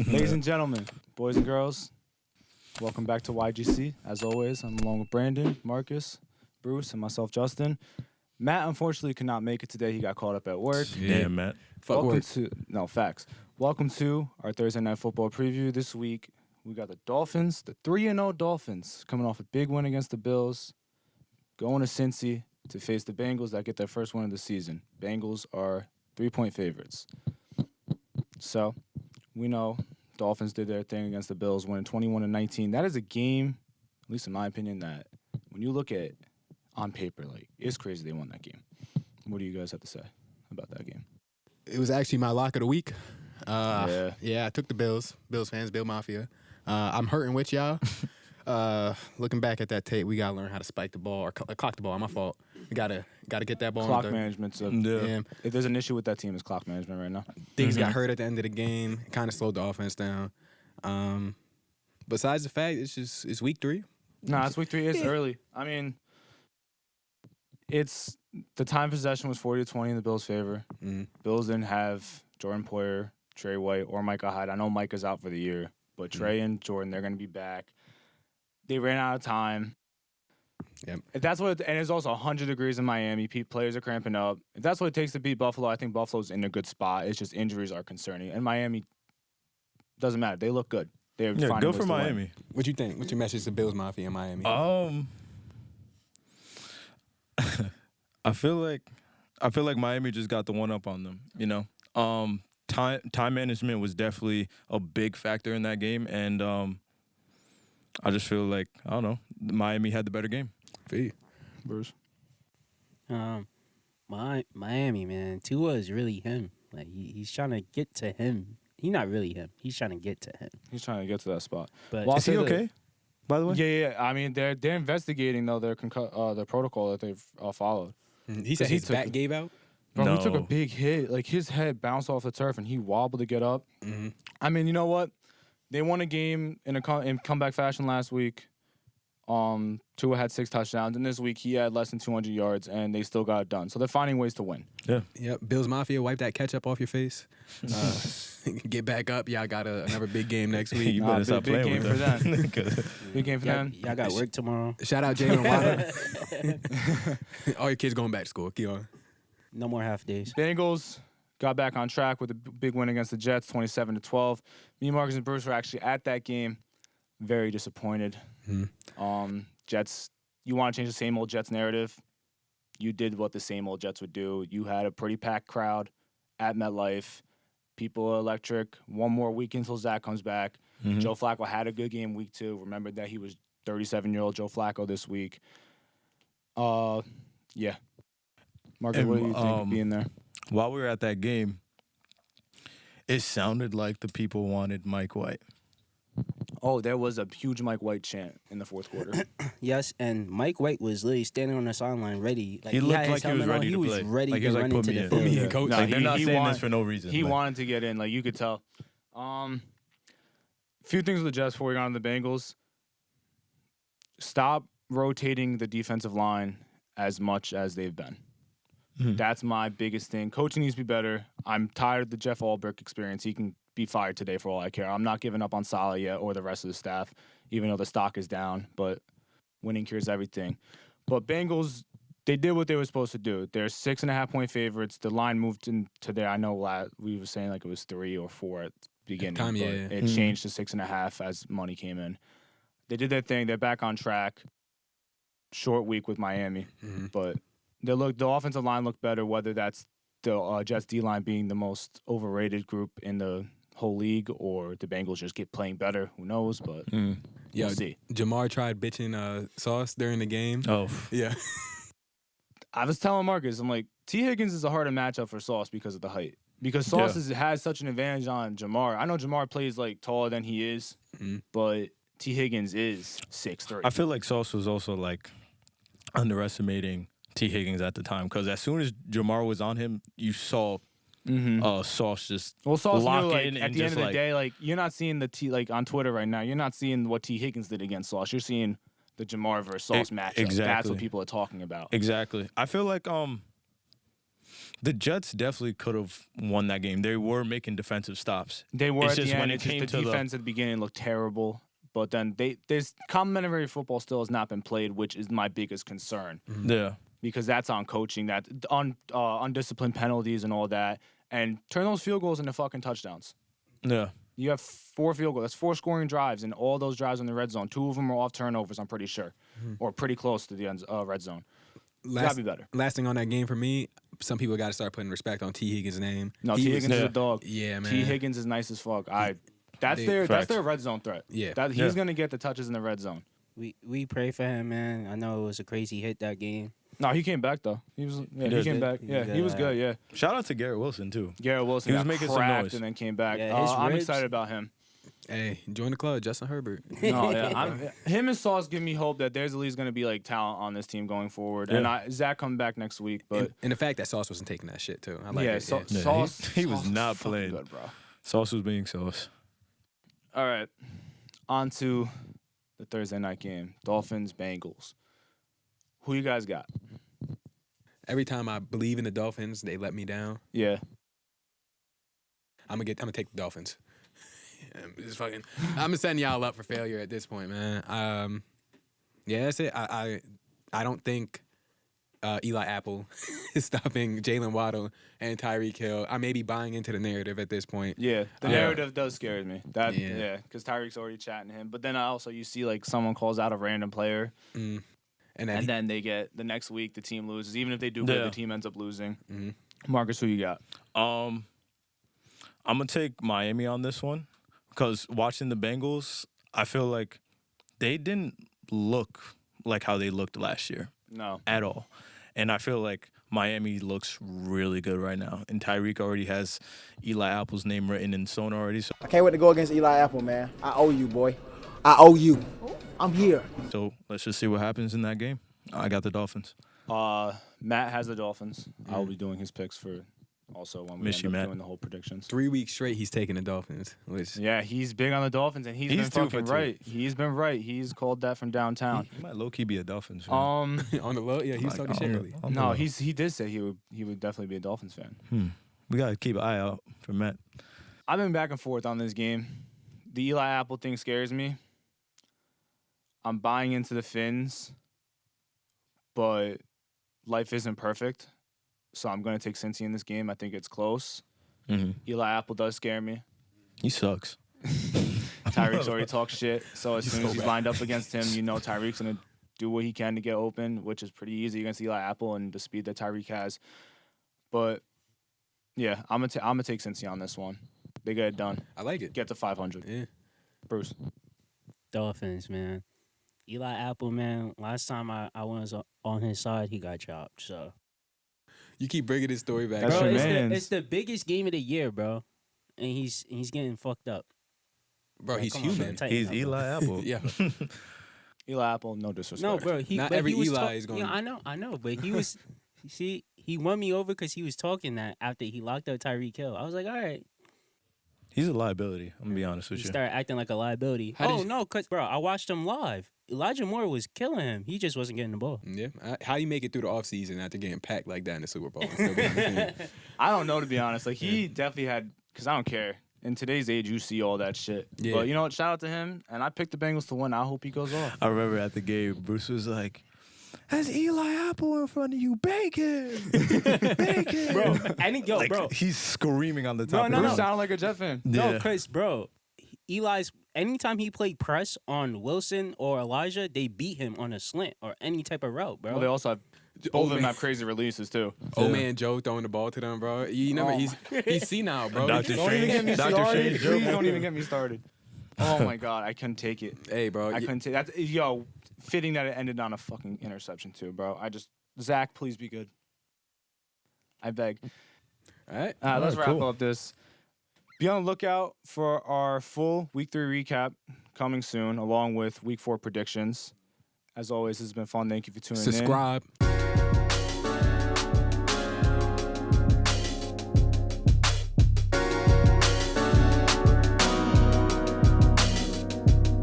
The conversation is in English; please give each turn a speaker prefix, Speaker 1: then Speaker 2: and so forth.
Speaker 1: Ladies and gentlemen, boys and girls, welcome back to YGC. As always, I'm along with Brandon, Marcus, Bruce, and myself, Justin. Matt, unfortunately, could not make it today. He got caught up at work.
Speaker 2: Yeah, Matt.
Speaker 1: Facts. Welcome to our Thursday Night Football preview. This week, we got the Dolphins, the 3-0 Dolphins, coming off a big win against the Bills, going to Cincy to face the Bengals that get their first win of the season. Bengals are 3-point favorites. So, we know Dolphins did their thing against the Bills, winning 21-19. That is a game, at least in my opinion, that when you look at on paper, like, it's crazy they won that game. What do you guys have to say about that game?
Speaker 3: It was actually my lock of the week.
Speaker 1: Yeah,
Speaker 3: I took the Bills. Bills fans, Bill Mafia. I'm hurting with y'all. Looking back at that tape, we gotta learn how to spike the ball or clock the ball. My fault. We gotta get that ball.
Speaker 1: Clock management's
Speaker 3: yeah.
Speaker 1: If there's an issue with that team, it's clock management right now.
Speaker 3: Things got hurt at the end of the game. Kind of slowed the offense down. Besides the fact, it's week 3.
Speaker 1: Nah, it's week 3. It's early. I mean, it's the time possession was 40-20 in the Bills' favor. Bills didn't have Jordan Poyer, Trey White, or Micah Hyde. I know Micah's out for the year, but Trey and Jordan, they're going to be back. They ran out of time.
Speaker 3: Yep.
Speaker 1: If that's what, and it's also 100 degrees in Miami. Players are cramping up. If that's what it takes to beat Buffalo, I think Buffalo's in a good spot. It's just injuries are concerning. And Miami, doesn't matter. They look good. They're finding
Speaker 2: go
Speaker 1: ways
Speaker 2: for
Speaker 1: to win.
Speaker 2: Miami.
Speaker 3: What you think? What's your message to Bills Mafia in Miami?
Speaker 2: I feel like Miami just got the one up on them. You know, time management was definitely a big factor in that game, and I just feel like Miami had the better game.
Speaker 1: Bruce.
Speaker 4: Miami, man. Tua is really him. Like he's trying to get to him. He's not really him. He's trying to get to him.
Speaker 1: He's trying to get to that spot.
Speaker 4: But
Speaker 1: Well,
Speaker 2: Is he okay? By the way,
Speaker 1: Yeah. I mean, they're investigating though their protocol that they've followed.
Speaker 3: He said
Speaker 1: he
Speaker 3: his
Speaker 1: took
Speaker 3: back
Speaker 1: it.
Speaker 3: gave out.
Speaker 1: Bro, he took a
Speaker 2: No.
Speaker 1: big hit. Like his head bounced off the turf and he wobbled to get up. I mean, you know what? They won a game in comeback fashion last week. Tua had 6 touchdowns, and this week he had less than 200 yards, and they still got it done. So they're finding ways to win.
Speaker 2: yeah.
Speaker 3: Yep. Bills Mafia, wipe that ketchup off your face. Get back up. Y'all got another big game next week.
Speaker 2: You better stop
Speaker 1: big
Speaker 2: playing
Speaker 1: game
Speaker 2: with
Speaker 1: for
Speaker 2: them.
Speaker 1: Big game for them.
Speaker 4: y'all got work tomorrow.
Speaker 3: Shout out Jalen Waddle. All your kids going back to school. Keep on.
Speaker 4: No more half days.
Speaker 1: Bengals got back on track with a big win against the Jets, 27-12. Me, Marcus, and Bruce were actually at that game. Very disappointed. Jets, you want to change the same old Jets narrative? You did what the same old Jets would do. You had a pretty packed crowd at MetLife. People are electric. One more week until Zach comes back. Joe Flacco had a good game week 2. Remember that he was 37-year-old Joe Flacco this week. Yeah. Marcus,
Speaker 2: And,
Speaker 1: what do you think of being there?
Speaker 2: While we were at that game, it sounded like the people wanted Mike White.
Speaker 1: Oh, there was a huge Mike White chant in the fourth quarter.
Speaker 4: Yes, and Mike White was literally standing on the sideline ready. Like
Speaker 2: He looked
Speaker 4: had his
Speaker 2: like he was
Speaker 4: helmet on.
Speaker 2: ready
Speaker 4: He
Speaker 2: to
Speaker 4: was
Speaker 2: play.
Speaker 4: ready
Speaker 2: Like he
Speaker 4: to
Speaker 2: was like,
Speaker 4: run
Speaker 2: put
Speaker 4: into
Speaker 2: me
Speaker 4: the
Speaker 2: in.
Speaker 4: field.
Speaker 3: Put me in, coach.
Speaker 1: No,
Speaker 2: Like, they're not saying
Speaker 1: wanted-
Speaker 2: this for no reason.
Speaker 1: He
Speaker 2: Like,
Speaker 1: wanted to get in. Like, you could tell. Few things with the Jets before we got on the Bengals. Stop rotating the defensive line as much as they've been. That's my biggest thing. Coaching needs to be better. I'm tired of the Jeff Albrecht experience. He can be fired today for all I care. I'm not giving up on Saleh yet or the rest of the staff, even though the stock is down. But winning cures everything. But Bengals, they did what they were supposed to do. They're 6.5-point favorites. The line moved into there. I know we were saying like it was 3 or 4 at the beginning.
Speaker 3: Time,
Speaker 1: but
Speaker 3: yeah.
Speaker 1: It changed to 6.5 as money came in. They did their thing. They're back on track. Short week with Miami. But the offensive line looked better, whether that's the Jets D-line being the most overrated group in the whole league or the Bengals just get playing better. Who knows? But we'll see.
Speaker 3: Jamar tried bitching Sauce during the game.
Speaker 2: Oh,
Speaker 3: Yeah.
Speaker 1: I was telling Marcus, I'm like, T. Higgins is a harder matchup for Sauce because of the height. Because Sauce has such an advantage on Jamar. I know Jamar plays like taller than he is, but T. Higgins is 6'3".
Speaker 2: I feel like Sauce was also like underestimating T. Higgins at the time because as soon as Jamar was on him, you saw Sauce just
Speaker 1: Sauce
Speaker 2: lock
Speaker 1: knew, like,
Speaker 2: in
Speaker 1: at
Speaker 2: and
Speaker 1: the end
Speaker 2: just
Speaker 1: of the day, like you're not seeing the T like on Twitter right now. You're not seeing what T. Higgins did against Sauce. You're seeing the Jamar versus Sauce matchup.
Speaker 2: Exactly.
Speaker 1: That's what people are talking about.
Speaker 2: Exactly. I feel like The Jets definitely could have won that game. They were making defensive stops.
Speaker 1: They were
Speaker 2: It's
Speaker 1: at the
Speaker 2: just
Speaker 1: end.
Speaker 2: when it
Speaker 1: It's just
Speaker 2: came
Speaker 1: the
Speaker 2: to the-
Speaker 1: defense at the beginning looked terrible. But then there's complimentary football still has not been played, which is my biggest concern
Speaker 2: Yeah.
Speaker 1: because that's on coaching, that on undisciplined penalties and all that, and turn those field goals into fucking touchdowns.
Speaker 2: Yeah.
Speaker 1: You have 4 field goals. That's 4 scoring drives, and all those drives in the red zone. 2 of them are off turnovers. I'm pretty sure, or pretty close to the red zone. Gotta be better.
Speaker 3: Last thing on that game for me, some people got to start putting respect on T. Higgins' name.
Speaker 1: No,
Speaker 3: He
Speaker 1: T.
Speaker 3: was-
Speaker 1: Higgins is a dog.
Speaker 3: Yeah, man.
Speaker 1: T. Higgins is nice as fuck. That's
Speaker 2: Facts.
Speaker 1: their red zone threat.
Speaker 3: Yeah.
Speaker 1: He's
Speaker 2: Yeah.
Speaker 1: gonna get the touches in the red zone.
Speaker 4: We pray for him, man. I know it was a crazy hit that game.
Speaker 1: No, he came back though. He
Speaker 2: did.
Speaker 1: came back.
Speaker 4: He
Speaker 1: Yeah,
Speaker 4: was
Speaker 1: he was
Speaker 4: good.
Speaker 1: good. Yeah,
Speaker 2: Shout out to Garrett Wilson too.
Speaker 1: Garrett Wilson.
Speaker 2: He was
Speaker 1: got
Speaker 2: making some
Speaker 1: cracked
Speaker 2: noise.
Speaker 1: and then came back.
Speaker 4: Yeah, his
Speaker 1: I'm
Speaker 4: ribs-
Speaker 1: excited about him.
Speaker 3: Hey, join the club, Justin Herbert.
Speaker 1: No, yeah, him and Sauce give me hope that there's at least going to be like talent on this team going forward. And Zach coming back next week, but
Speaker 3: And the fact that Sauce wasn't taking that shit too. I like
Speaker 1: yeah,
Speaker 3: it.
Speaker 1: Sauce
Speaker 2: he was
Speaker 1: Sauce
Speaker 2: not
Speaker 1: fucking
Speaker 2: playing.
Speaker 1: good, bro.
Speaker 2: Sauce was being sauce.
Speaker 1: All right, on to the Thursday night game: Dolphins Bengals. Who you guys got?
Speaker 3: Every time I believe in the Dolphins, they let me down.
Speaker 1: Yeah,
Speaker 3: I'm gonna take the Dolphins. I'm setting y'all up for failure at this point, man. Yeah, that's it. I don't think Eli Apple is stopping Jalen Waddle and Tyreek Hill. I may be buying into the narrative at this point.
Speaker 1: yeah. The narrative does scare me. That
Speaker 3: Yeah.
Speaker 1: because Tyreek's already chatting to him. But then also you see like someone calls out a random player,
Speaker 3: And
Speaker 1: and then they get the next week the team loses. Even if they do good,
Speaker 2: Yeah.
Speaker 1: the team ends up losing.
Speaker 3: Mhm.
Speaker 1: Marcus, who you got?
Speaker 2: I'm gonna take Miami on this one because watching the Bengals, I feel like they didn't look like how they looked last year
Speaker 1: No.
Speaker 2: at all, and I feel like Miami looks really good right now. And Tyreek already has Eli Apple's name written in stone already,
Speaker 5: I can't wait to go against Eli Apple, man. I owe you, boy. I owe you. I'm here.
Speaker 2: so let's just see what happens in that game. I got the Dolphins.
Speaker 1: Matt has the Dolphins. I'll be doing his picks for also when we
Speaker 2: Miss
Speaker 1: end
Speaker 2: you,
Speaker 1: up
Speaker 2: Matt.
Speaker 1: doing the whole predictions.
Speaker 3: 3 weeks straight, he's taking the Dolphins. Which
Speaker 1: Yeah, he's big on the Dolphins, and he's been
Speaker 2: He's 2 for
Speaker 1: fucking
Speaker 2: 2.
Speaker 1: right. He's been right. He's called that from downtown.
Speaker 2: He might low key be a Dolphins fan.
Speaker 1: Um,
Speaker 3: on the low, yeah, he was talking shit earlier.
Speaker 1: no, he did say he would definitely be a Dolphins fan.
Speaker 2: We gotta keep an eye out for Matt.
Speaker 1: I've been back and forth on this game. The Eli Apple thing scares me. I'm buying into the Finns, but life isn't perfect. So I'm going to take Cincy in this game. I think it's close. Eli Apple does scare me.
Speaker 2: He sucks.
Speaker 1: Tyreek's already talked shit. So as soon as he's
Speaker 3: bad.
Speaker 1: lined up against him, you know Tyreek's going to do what he can to get open, which is pretty easy against Eli Apple and the speed that Tyreek has. But, yeah, I'm gonna take Cincy on this one. They get it done.
Speaker 3: I like it.
Speaker 1: Get to 500.
Speaker 3: Yeah.
Speaker 1: Bruce.
Speaker 4: Dolphins, man. Eli Apple, man. Last time I was on his side, he got chopped. So,
Speaker 3: You keep bringing this story back.
Speaker 1: That's
Speaker 4: bro,
Speaker 1: your
Speaker 4: it's
Speaker 1: mans.
Speaker 4: it's the biggest game of the year, bro, and he's getting fucked up.
Speaker 3: Bro,
Speaker 4: Like,
Speaker 3: he's
Speaker 4: come on,
Speaker 3: human.
Speaker 4: man, tighten
Speaker 2: He's
Speaker 4: up, bro.
Speaker 2: Eli Apple.
Speaker 3: Yeah.
Speaker 1: Eli Apple, no disrespect.
Speaker 4: No, bro.
Speaker 3: Not
Speaker 4: but
Speaker 3: every
Speaker 4: he was
Speaker 3: Eli is gonna-
Speaker 4: Yeah, I know, but he was. See, he won me over because he was talking that after he locked up Tyreek Hill. I was like, all right.
Speaker 2: He's a liability. I'm gonna be honest
Speaker 4: He
Speaker 2: with you.
Speaker 4: started acting like a liability.
Speaker 3: How did
Speaker 4: Oh
Speaker 3: you-
Speaker 4: no, cause bro, I watched him live. Elijah Moore was killing him. He just wasn't getting the ball.
Speaker 3: Yeah. How you make it through the offseason after getting packed like that in the Super Bowl? and still being undefeated?
Speaker 1: I don't know, to be honest. Like, he definitely had, because I don't care. In today's age, you see all that shit.
Speaker 3: Yeah.
Speaker 1: But you know what? Shout out to him. And I picked the Bengals to win. I hope he goes off.
Speaker 2: I remember at the game, Bruce was like, "That's Eli Apple in front of you, bacon, bacon,
Speaker 4: Bro, and yo,
Speaker 2: Like,
Speaker 4: bro.
Speaker 2: he's screaming on the top.
Speaker 4: No,
Speaker 2: of
Speaker 1: Bruce
Speaker 2: the
Speaker 1: sounded like a Jet fan.
Speaker 4: No,
Speaker 2: Yeah.
Speaker 4: cause bro, Eli's anytime he played press on Wilson or Elijah, they beat him on a slant or any type of route, bro.
Speaker 1: Well, they also have, both of them have crazy releases, too.
Speaker 3: Old man Joe throwing the ball to them, bro. You never.
Speaker 1: Oh.
Speaker 3: He's senile, bro.
Speaker 2: Dr.
Speaker 1: Don't even get me
Speaker 2: Dr.
Speaker 1: started.
Speaker 2: Strange
Speaker 1: Please
Speaker 2: joke.
Speaker 1: don't even get me started. Oh, my God. I couldn't take it.
Speaker 3: Hey, bro.
Speaker 1: I couldn't take that. Yo, fitting that it ended on a fucking interception, too, bro. Zach, please be good. I beg.
Speaker 3: All right.
Speaker 1: Let's
Speaker 2: Alright,
Speaker 1: wrap
Speaker 2: cool.
Speaker 1: up this. Be on the lookout for our full Week 3 recap coming soon, along with Week 4 predictions. As always, this has been fun. Thank you for tuning in.
Speaker 3: Subscribe.